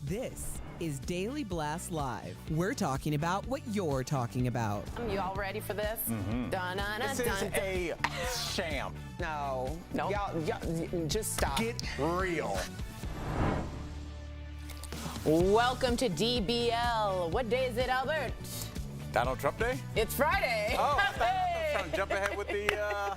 This is Daily Blast Live. We're talking about what you're talking about. You all ready for this? This is a sham. No. Y'all, just stop. Get real. Welcome to DBL. What day is it, Albert? Donald Trump Day? It's Friday. Oh, I was trying to jump ahead with the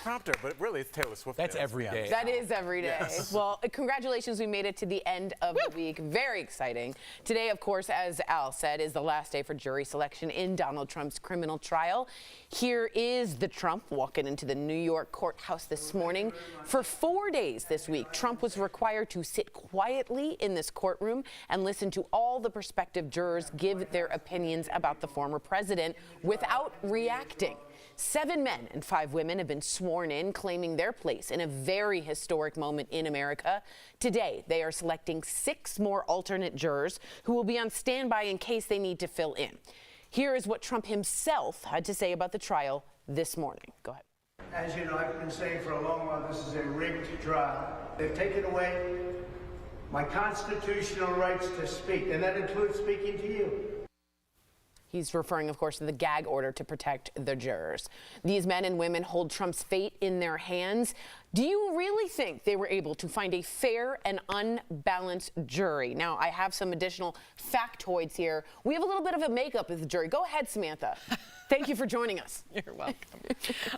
prompter, but really it's Taylor Swift. That's every day. That is every day. Yes. Well, congratulations. We made it to the end of the week. Very exciting. Today, of course, as Al said, is the last day for jury selection in Donald Trump's criminal trial. Here is the Trump walking into the New York courthouse this morning. For 4 days this week, Trump was required to sit quietly in this courtroom and listen to all the prospective jurors give their opinions about the former president without reacting. 7 men and 5 women have been sworn in, claiming their place in a very historic moment in America. Today, they are selecting 6 more alternate jurors who will be on standby in case they need to fill in. Here is what Trump himself had to say about the trial this morning. Go ahead. As you know, I've been saying for a long while this is a rigged trial. They've taken away my constitutional rights to speak, and that includes speaking to you. He's referring, of course, to the gag order to protect the jurors. These men and women hold Trump's fate in their hands. Do you really think they were able to find a fair and unbalanced jury? Now, I have some additional factoids here. We have a little bit of a makeup of the jury. Go ahead, Samantha. Thank you for joining us. You're welcome.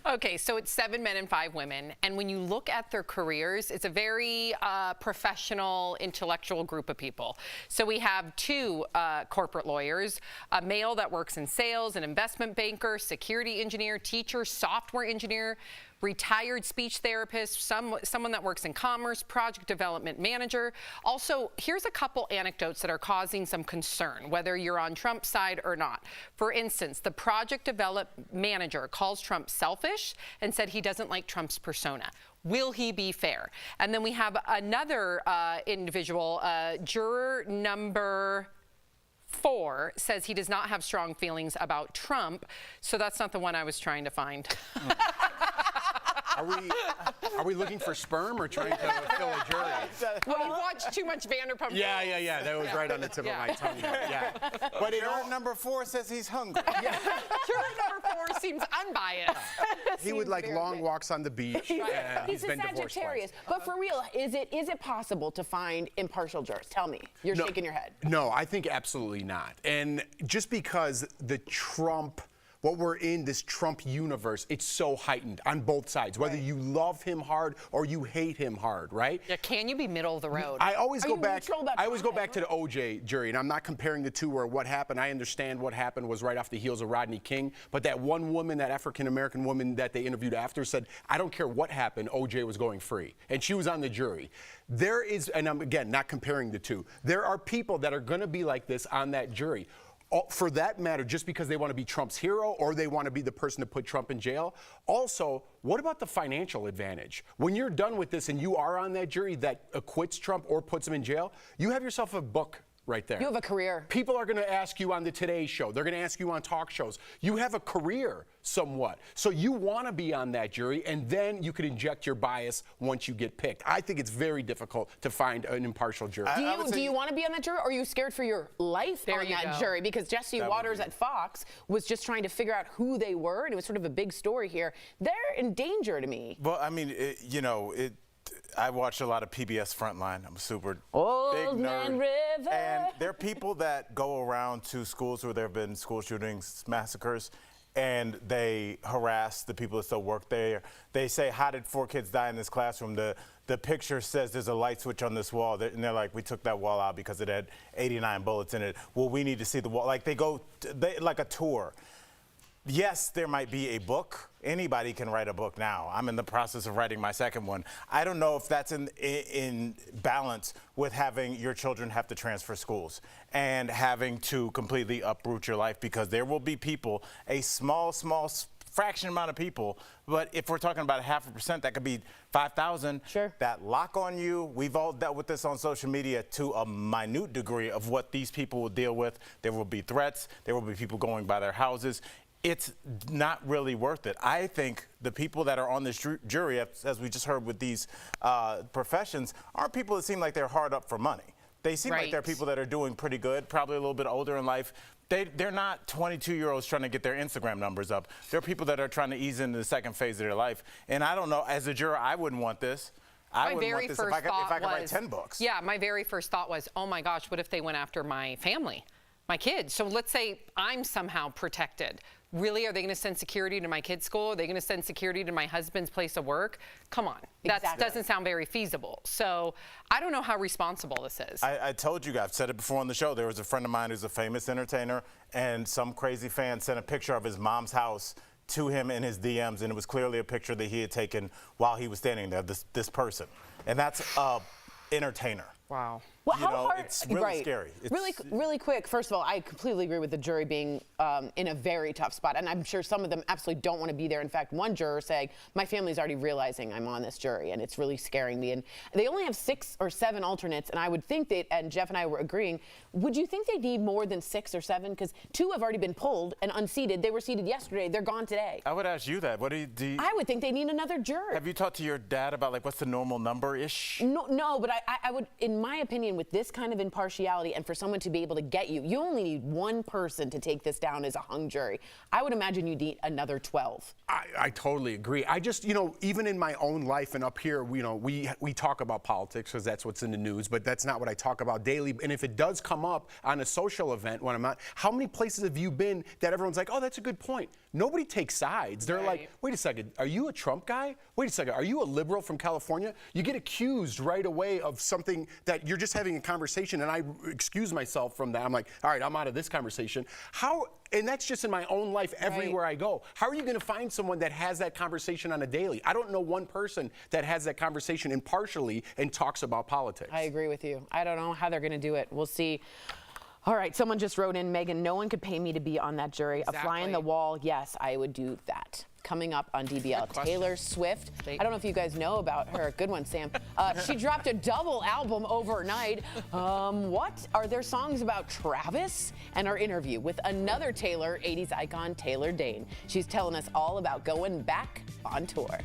Okay, so it's 7 men and 5 women. And when you look at their careers, it's a very professional, intellectual group of people. So we have 2 corporate lawyers, a male that works in sales, an investment banker, security engineer, teacher, software engineer, retired speech therapist, someone that works in commerce, project development manager. Also, here's a couple anecdotes that are causing some concern, whether you're on Trump's side or not. For instance, the project development manager calls Trump selfish and said he doesn't like Trump's persona. Will he be fair? And then we have another individual, juror number 4, says he does not have strong feelings about Trump. So that's not the one I was trying to find. Are we looking for sperm or trying to fill a jury? Well, you watched too much Vanderpump. Yeah. That was right on the tip of my tongue. Yeah. But juror number 4 says he's hungry. Juror number 4 seems unbiased. He would like long walks on the beach. And He's a been divorced Sagittarius. twice. But for real, is it possible to find impartial jurors? Tell me. You're shaking your head. No, I think absolutely not. And just because what we're in, this Trump universe, it's so heightened on both sides, whether you love him hard or you hate him hard, right? Yeah, can you be middle of the road? I always go you back. neutral about I always go Trump? back to the OJ jury, and I'm not comparing the two or what happened. I understand what happened was right off the heels of Rodney King, but that one woman, that African-American woman that they interviewed after, said, "I don't care what happened, OJ was going free," and she was on the jury. There is, and I'm again not comparing the two. There are people that are going to be like this on that jury. For that matter, just because they want to be Trump's hero or they want to be the person to put Trump in jail. Also, what about the financial advantage? When you're done with this and you are on that jury that acquits Trump or puts him in jail, you have yourself a book right there. You have a career. People are going to ask you on the Today Show. They're going to ask you on talk shows. You have a career somewhat. So you want to be on that jury, and then you could inject your bias once you get picked. I think it's very difficult to find an impartial jury. Do you want to be on that jury, or are you scared for your life on that jury? Because Jesse Waters at Fox was just trying to figure out who they were, and it was sort of a big story here. They're in danger to me. Well, I mean, I watch a lot of PBS Frontline. I'm a super Old big Man nerd. River. And there are people that go around to schools where there have been school shootings, massacres, and they harass the people that still work there. They say, "How did 4 kids die in this classroom?" The picture says there's a light switch on this wall. And they're like, "We took that wall out because it had 89 bullets in it." Well, we need to see the wall. Like they like a tour. Yes, there might be a book. Anybody can write a book now. I'm in the process of writing my second one. I don't know if that's in balance with having your children have to transfer schools and having to completely uproot your life, because there will be people, a small fraction amount of people, but if we're talking about 0.5%, that could be 5,000. Sure. That lock on you. We've all dealt with this on social media to a minute degree of what these people will deal with. There will be threats. There will be people going by their houses. It's not really worth it. I think the people that are on this jury, as we just heard with these professions, aren't people that seem like they're hard up for money. they seem like they're people that are doing pretty good, probably a little bit older in life. They're not 22-year-olds trying to get their Instagram numbers up. They're people that are trying to ease into the second phase of their life. And I don't know, as a juror, I wouldn't want this. I wouldn't want this if I could write 10 books. Yeah, my very first thought was, oh my gosh, what if they went after my family, my kids? So let's say I'm somehow protected. Really, are they going to send security to my kid's school? Are they going to send security to my husband's place of work? Come on. That doesn't sound very feasible. So I don't know how responsible this is. I told you guys, I've said it before on the show, there was a friend of mine who's a famous entertainer, and some crazy fan sent a picture of his mom's house to him in his DMs, and it was clearly a picture that he had taken while he was standing there, this person. And that's an entertainer. Wow. Well, how hard? It's really scary. Really quick. First of all, I completely agree with the jury being in a very tough spot, and I'm sure some of them absolutely don't want to be there. In fact, one juror saying, "My family's already realizing I'm on this jury, and it's really scaring me." And they only have 6 or 7 alternates, and I would think that, and Jeff and I were agreeing. Would you think they need more than 6 or 7? Because 2 have already been pulled and unseated. They were seated yesterday. They're gone today. I would ask you that. What do you? I would think they need another juror. Have you talked to your dad about like what's the normal number-ish? No, but I would, in my opinion, with this kind of impartiality and for someone to be able to get you only need one person to take this down as a hung jury. I would imagine you need another 12. I totally agree. I just, even in my own life and up here, we talk about politics because that's what's in the news, but that's not what I talk about daily. And if it does come up on a social event when I'm out, how many places have you been that everyone's like, oh, that's a good point? Nobody takes sides. They're like, wait a second, are you a Trump guy? Wait a second, are you a liberal from California? You get accused right away of something that you're just having a conversation, and I excuse myself from that. I'm like, all right, I'm out of this conversation. And that's just in my own life everywhere I go. How are you going to find someone that has that conversation on a daily? I don't know one person that has that conversation impartially and talks about politics. I agree with you. I don't know how they're going to do it. We'll see. All right, someone just wrote in, Megan, no one could pay me to be on that jury. Exactly. A fly in the wall, yes, I would do that. Coming up on DBL, Taylor Swift. I don't know if you guys know about her. Good one, Sam. She dropped a double album overnight. What? Are there songs about Travis? And our interview with another Taylor, 80s icon, Taylor Dane. She's telling us all about going back on tour.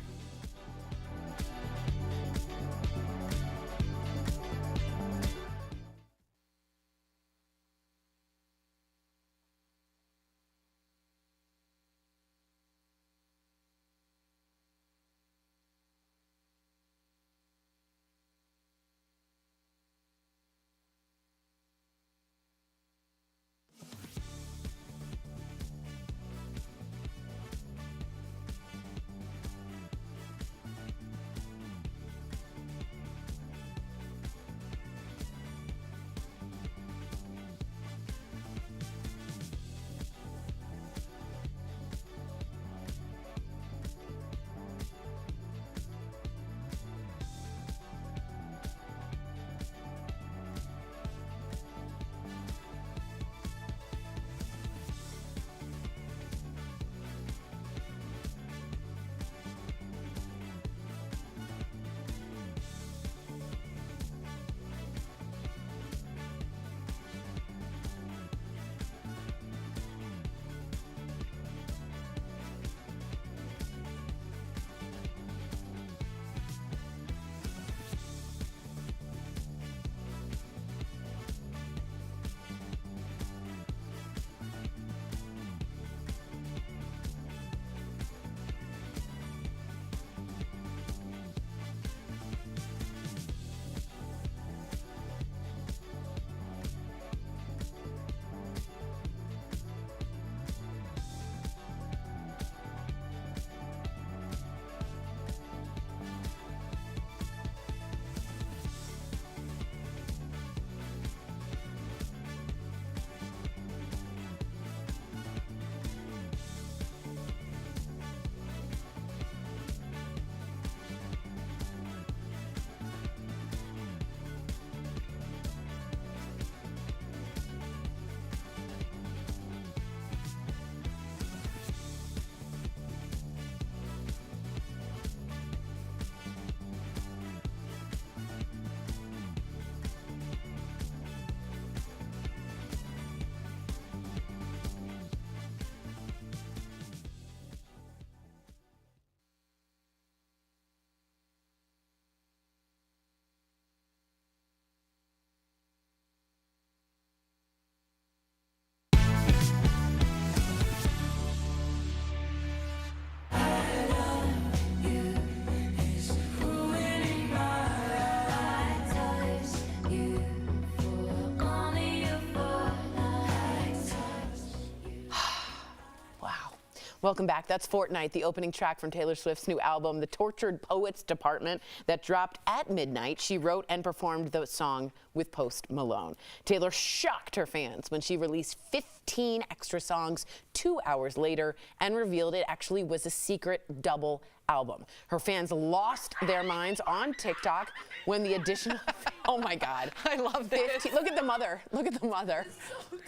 Welcome back. That's Fortnight, the opening track from Taylor Swift's new album, The Tortured Poets Department, that dropped at midnight. She wrote and performed the song with Post Malone. Taylor shocked her fans when she released 15 extra songs 2 hours later and revealed it actually was a secret double album. Her fans lost their minds on TikTok when the additional, oh my God. I love this. Look at the mother. Look at the mother.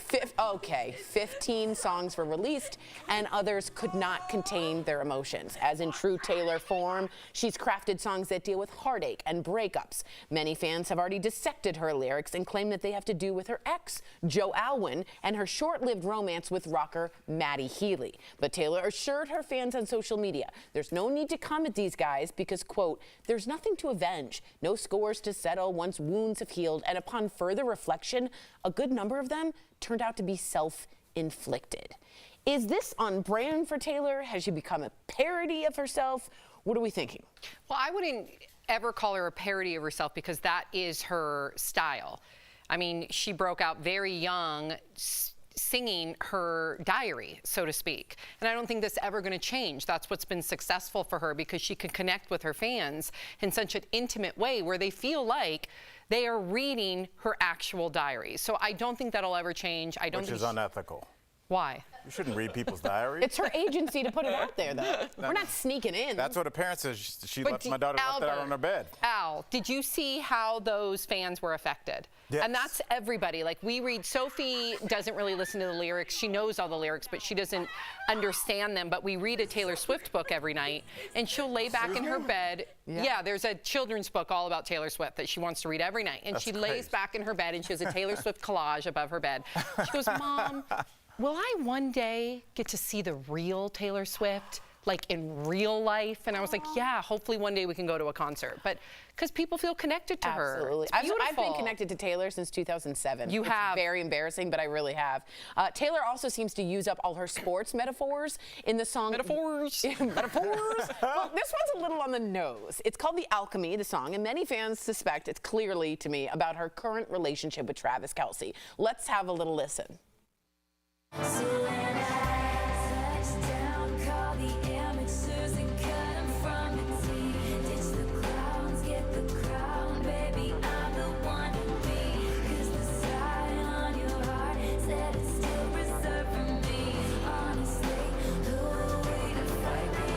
15 songs were released and others could not contain their emotions. As in true Taylor form, she's crafted songs that deal with heartache and breakups. Many fans have already dissected her lyrics and claim that they have to do with her ex, Joe Alwyn, and her short-lived romance with rocker Maddie Healy. But Taylor assured her fans on social media, there's no need to come at these guys because, quote, there's nothing to avenge, no scores to settle once wounds have healed, and upon further reflection, a good number of them turned out to be self-inflicted. Is this on brand for Taylor? Has she become a parody of herself? What are we thinking? Well, I wouldn't ever call her a parody of herself because that is her style. I mean, she broke out very young, singing her diary, so to speak. And I don't think that's ever going to change. That's what's been successful for her because she can connect with her fans in such an intimate way where they feel like they are reading her actual diary. So I don't think that'll ever change. I don't Which think is unethical. Why? You shouldn't read people's diaries. It's her agency to put it out there, though. We're not sneaking in. That's what a parent says. My daughter left it out Albert, on her bed. Al, did you see how those fans were affected? Yes. And that's everybody. Like, we read, Sophie doesn't really listen to the lyrics. She knows all the lyrics, but she doesn't understand them. But we read a Taylor Swift book every night, and she'll lay back in her bed. Yeah, there's a children's book all about Taylor Swift that she wants to read every night. And she lays back in her bed, and she has a Taylor Swift collage above her bed. She goes, Mom, will I one day get to see the real Taylor Swift, like in real life? And I was like, yeah, hopefully one day we can go to a concert. But because people feel connected to her. Absolutely. I've been connected to Taylor since 2007. You have. It's very embarrassing, but I really have. Taylor also seems to use up all her sports metaphors in the song. Metaphors. Metaphors. Well, this one's a little on the nose. It's called The Alchemy, the song, and many fans suspect it's clearly, to me, about her current relationship with Travis Kelce. Let's have a little listen. So when I touch down, call the amateurs and cut them from the team. Ditch the clowns, get the crown, baby, I'm the one to be. 'Cause the sign on your heart said it's still reserved for me. Honestly, who are we to fight the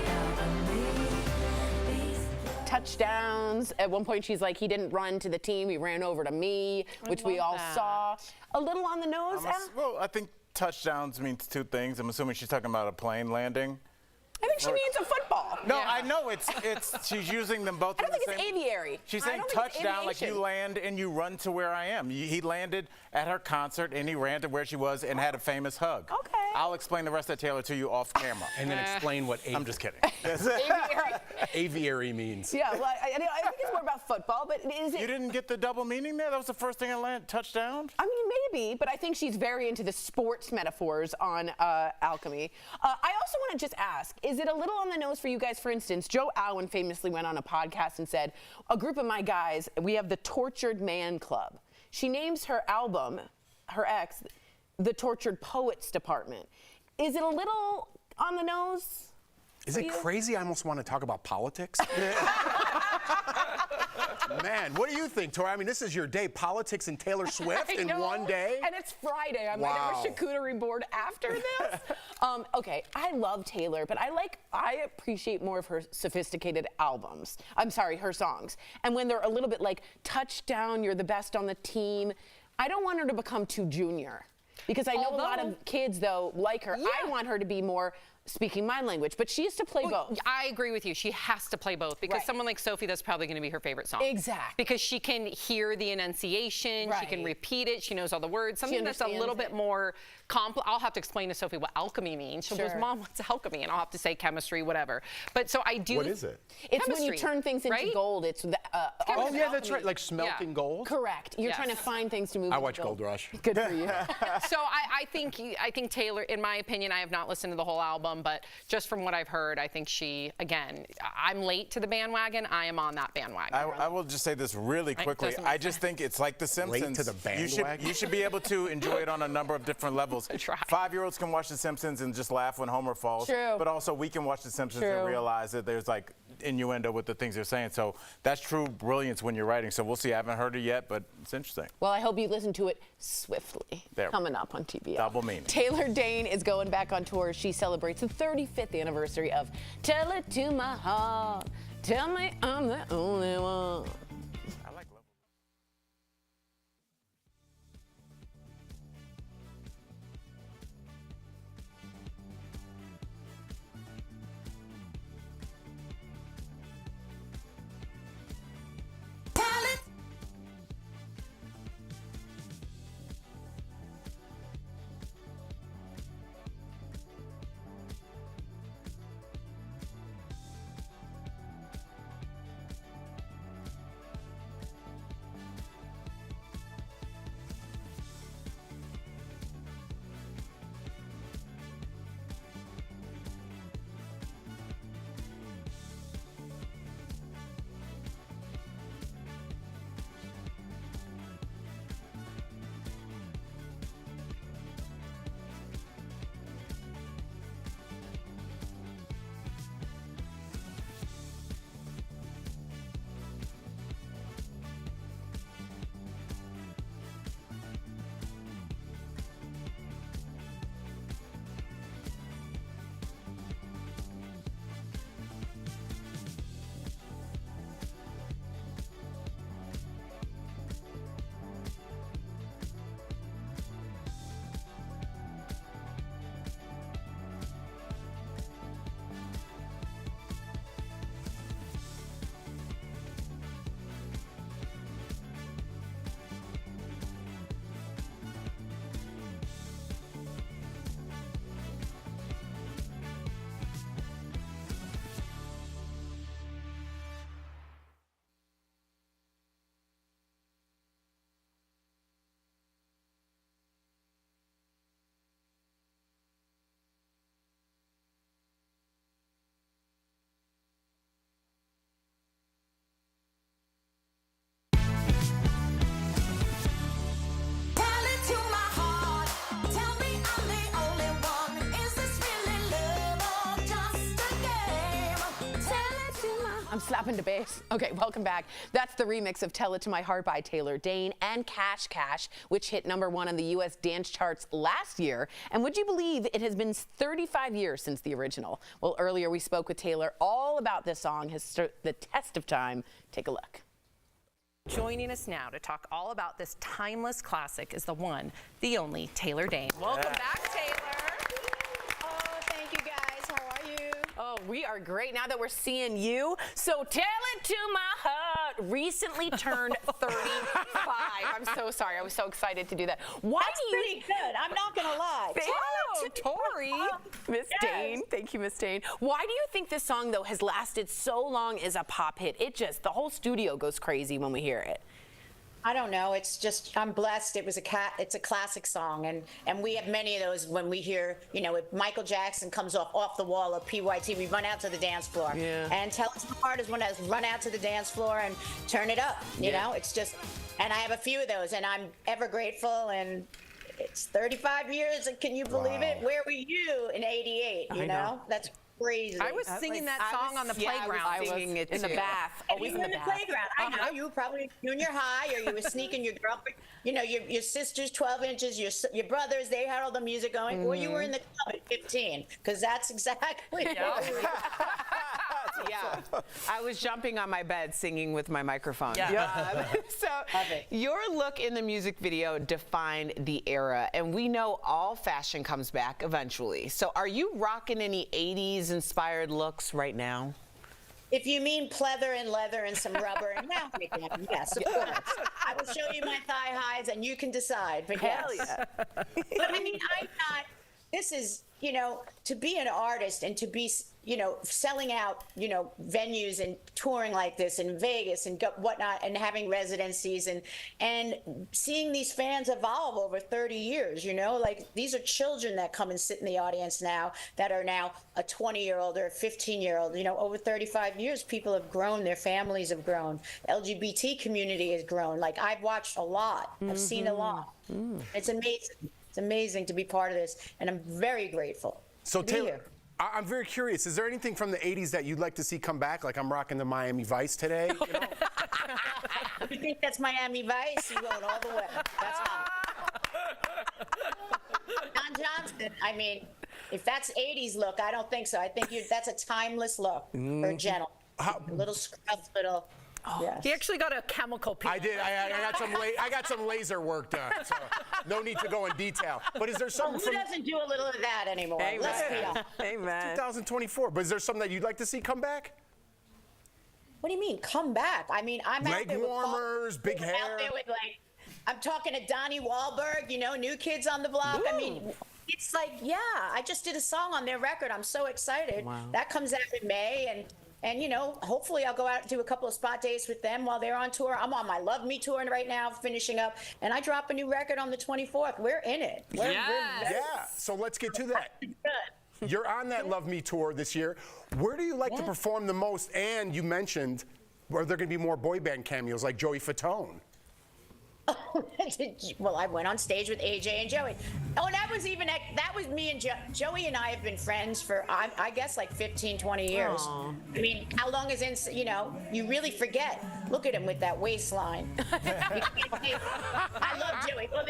enemy? Touchdowns. At one point, she's like, he didn't run to the team, he ran over to me, which we all saw. A little on the nose, Al? Well, I think touchdowns means two things. I'm assuming she's talking about a plane landing. I think she means a football. No, I know it's she's using them both. I don't think it's aviary. She's I saying don't think it's touchdown like you aviation. land and you run to where I am. He landed at her concert and he ran to where she was and had a famous hug. Okay. I'll explain the rest of Taylor to you off camera. And then explain what I'm just kidding. aviary means. Yeah, well, I think it's more about football, but is it? You didn't get the double meaning there? That was the first thing I landed. Touchdown? I mean, maybe, but I think she's very into the sports metaphors on Alchemy. I also want to just ask, is it a little on the nose for you guys? For instance, Joe Alwyn famously went on a podcast and said, a group of my guys, we have the Tortured Man Club. She names her album, her ex, the Tortured Poets Department. Is it a little on the nose? Is it crazy? I almost want to talk about politics. Man, what do you think, Tori? I mean, this is your day. Politics and Taylor Swift in one day? And it's Friday. I might have a charcuterie board after this. Okay, I love Taylor, but I appreciate more of her sophisticated albums. I'm sorry, her songs. And when they're a little bit like, touchdown, you're the best on the team. I don't want her to become too junior. Because I know a lot of kids, though, like her. Yeah. I want her to be more speaking my language, but she used to play both. I agree with you. She has to play both because someone like Sophie, that's probably going to be her favorite song. Exactly. Because she can hear the enunciation, she can repeat it, she knows all the words. Something that's a little bit more complex. I'll have to explain to Sophie what alchemy means. She goes, Mom, what's alchemy? And I'll have to say chemistry, whatever. But so I do. What is it? It's when you turn things into gold. It's the, oh, yeah, that's right. Like smelting gold? Correct. You're trying to find things to move I watch Gold Rush. Good for you. So I think Taylor, in my opinion, I have not listened to the whole album. album, but just from what I've heard, I think she, again, I'm late to the bandwagon. I am on that bandwagon. I will just say this really quickly. doesn't I make just think it's like The Simpsons. to the bandwagon? You should be able to enjoy it on a number of different levels. I try. 5-year-olds can watch The Simpsons and just laugh when Homer falls. True. But also we can watch The Simpsons True. and realize that there's like innuendo with the things they're saying. So that's true brilliance when you're writing. So we'll see. I haven't heard it yet, but it's interesting. Well, I hope you listen to it swiftly. There. Coming up on DBL. Double meaning. Taylor Dayne is going back on tour. She celebrates the 35th anniversary of Tell It to My Heart. Tell me I'm the only one. I like love. I'm slapping the bass. Okay, welcome back. That's the remix of Tell It to My Heart by Taylor Dayne and Cash Cash, which hit #1 on the U.S. dance charts last year. And would you believe it has been 35 years since the original? Well, earlier we spoke with Taylor all about this song, has stood the test of time. Take a look. Joining us now to talk all about this timeless classic is the one, the only Taylor Dayne. Welcome back, Taylor. Oh, thank you guys. How are you? Oh, we are great now that we're seeing you. So Tell It to My Heart recently turned 35. I'm so sorry. I was so excited to do that. Why That's do you pretty good. I'm not going to lie. Oh, Tori. Miss Dayne. Thank you, Miss Dayne. Why do you think this song, though, has lasted so long as a pop hit? The whole studio goes crazy when we hear it. I don't know. It's just, I'm blessed. It's a classic song. And we have many of those when we hear, you know, if Michael Jackson comes off the wall of PYT, we run out to the dance floor. Yeah. And Tell It to My Heart is one of those, run out to the dance floor and turn it up. You know, it's just, and I have a few of those and I'm ever grateful. And it's 35 years. And can you believe it? Where were you in 88? You know? That's crazy. I was singing that song on the playground. I was singing it in the bath. Always in the playground. I know you were probably junior high, or you were sneaking your girlfriend. You know, your sister's 12 inches. Your brothers, they had all the music going, or you were in the club at 15, because that's exactly. Yeah, I was jumping on my bed singing with my microphone. Yeah. So Love it. your look in the music video defined the era, and we know all fashion comes back eventually. So are you rocking any 80s inspired looks right now? If you mean pleather and leather and some rubber, and yes, of course. I will show you my thigh highs, and you can decide. But Hell yes. yeah. But I mean, I'm not. this is, you know, to be an artist and to be, you know, selling out, you know, venues and touring like this in Vegas and whatnot, and having residencies and seeing these fans evolve over 30 years, you know, like these are children that come and sit in the audience now that are now a 20-year-old or a 15-year-old, you know, over 35 years, people have grown, their families have grown, LGBT community has grown. Like I've watched a lot, I've seen a lot. It's amazing. It's amazing to be part of this, and I'm very grateful. So to be Taylor, here. I'm very curious. Is there anything from the 80s that you'd like to see come back? Like I'm rocking the Miami Vice today. You know? You think that's Miami Vice? You're going all the way. That's Don Johnson. I mean, if that's 80s look, I don't think so. I think that's a timeless look for a gentleman. A little scruff, little. Yes. He actually got a chemical peel. I did. I got some laser work done, so no need to go in detail. But is there something Who doesn't do a little of that anymore? Let's be honest. Amen. 2024? But is there something that you'd like to see come back? What do you mean, come back? I mean, I'm out Leg there with warmers, big I'm hair. out there with, like, I'm talking to Donnie Wahlberg, you know, New Kids on the Block. I mean, it's like, yeah, I just did a song on their record. I'm so excited. Wow. That comes out in May, and you know, hopefully I'll go out and do a couple of spot days with them while they're on tour. I'm on my Love Me tour right now, finishing up, and I drop a new record on the 24th. We're in it. Yes. Yeah, so let's get to that. Good. You're on that Love Me tour this year. Where do you like to perform the most? And you mentioned, are there going to be more boy band cameos like Joey Fatone? Well, I went on stage with AJ and Joey. Oh, that was me and Joey and I have been friends for, I guess, like 15, 20 years. Aww. I mean, how long is you know, you really forget. Look at him with that waistline. I love Joey. Well,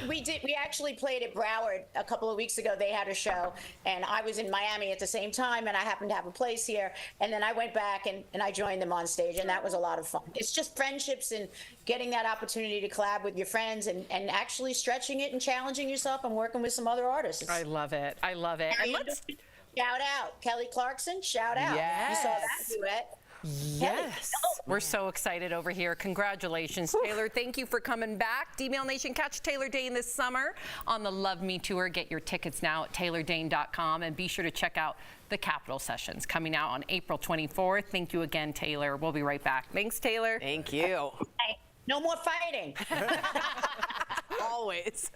we actually played at Broward a couple of weeks ago. They had a show, and I was in Miami at the same time, and I happened to have a place here. And then I went back and I joined them on stage, and that was a lot of fun. It's just friendships and getting that opportunity to collab with your friends and actually stretching it and challenging yourself and working with some other artists. I love it. I love it. And let's shout out Kelly Clarkson. Shout out. Yes. You saw that duet. Yes. We're so excited over here. Congratulations, Taylor. Thank you for coming back. DBL Nation, catch Taylor Dayne this summer on the Love Me Tour. Get your tickets now at taylordayne.com, and be sure to check out the Capitol Sessions coming out on April 24th. Thank you again, Taylor. We'll be right back. Thanks, Taylor. Thank you. Hey, no more fighting. Always.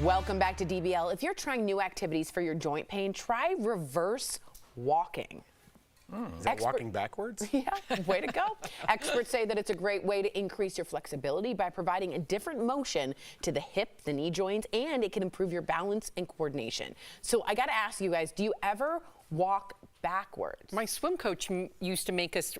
Welcome back to DBL. If you're trying new activities for your joint pain, try reverse walking. Is that walking backwards? Yeah, way to go. Experts say that it's a great way to increase your flexibility by providing a different motion to the hip, the knee joints, and it can improve your balance and coordination. So I got to ask you guys, do you ever walk backwards? My swim coach used to make us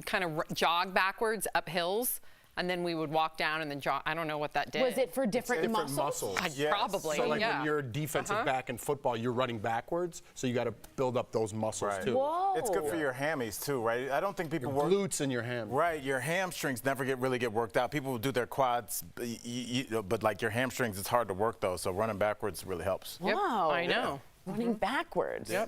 kind of jog backwards up hills, and then we would walk down and then jog. I don't know what that did. Was it for different muscles? Yes. Probably, So like yeah. when you're defensive back in football, you're running backwards, so you got to build up those muscles Right. too. Whoa. It's good for your hammies too, right? I don't think people Your work. glutes and your ham. Right, your hamstrings never really get worked out. People will do their quads, but like your hamstrings, it's hard to work those. So running backwards really helps. Yep, Wow. I know. Running backwards. Yeah.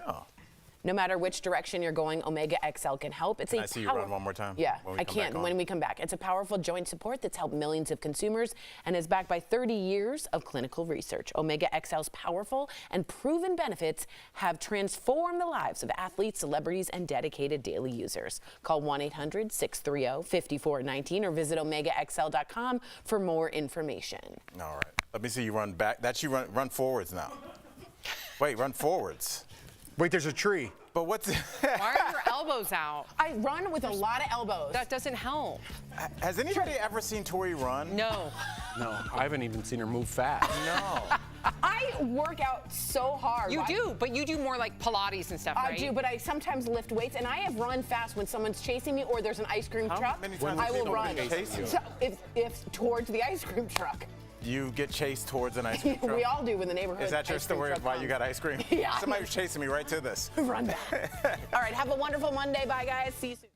No matter which direction you're going, Omega XL can help. It's Can I see you run one more time? Yeah, when we I come back can on? when we come back. It's a powerful joint support that's helped millions of consumers and is backed by 30 years of clinical research. Omega XL's powerful and proven benefits have transformed the lives of athletes, celebrities, and dedicated daily users. Call 1-800-630-5419 or visit OmegaXL.com for more information. All right. Let me see you run back. That's you run forwards now. Wait, run forwards. Wait, there's a tree. But what's Why are your elbows out? I run with a lot of elbows. That doesn't help. Has anybody ever seen Tori run? No. No, I haven't even seen her move fast. No. I work out so hard. You do, but you do more like Pilates and stuff, I right? do, but I sometimes lift weights, and I have run fast when someone's chasing me or there's an ice cream truck. many times I have you will run. somebody chase you? So if towards the ice cream truck. You get chased towards an ice cream truck? We all do in the neighborhood. Is that your ice cream story truck of why comes. you got ice cream? Yeah. Somebody was chasing me right to this. Run back. All right, have a wonderful Monday. Bye, guys. See you soon.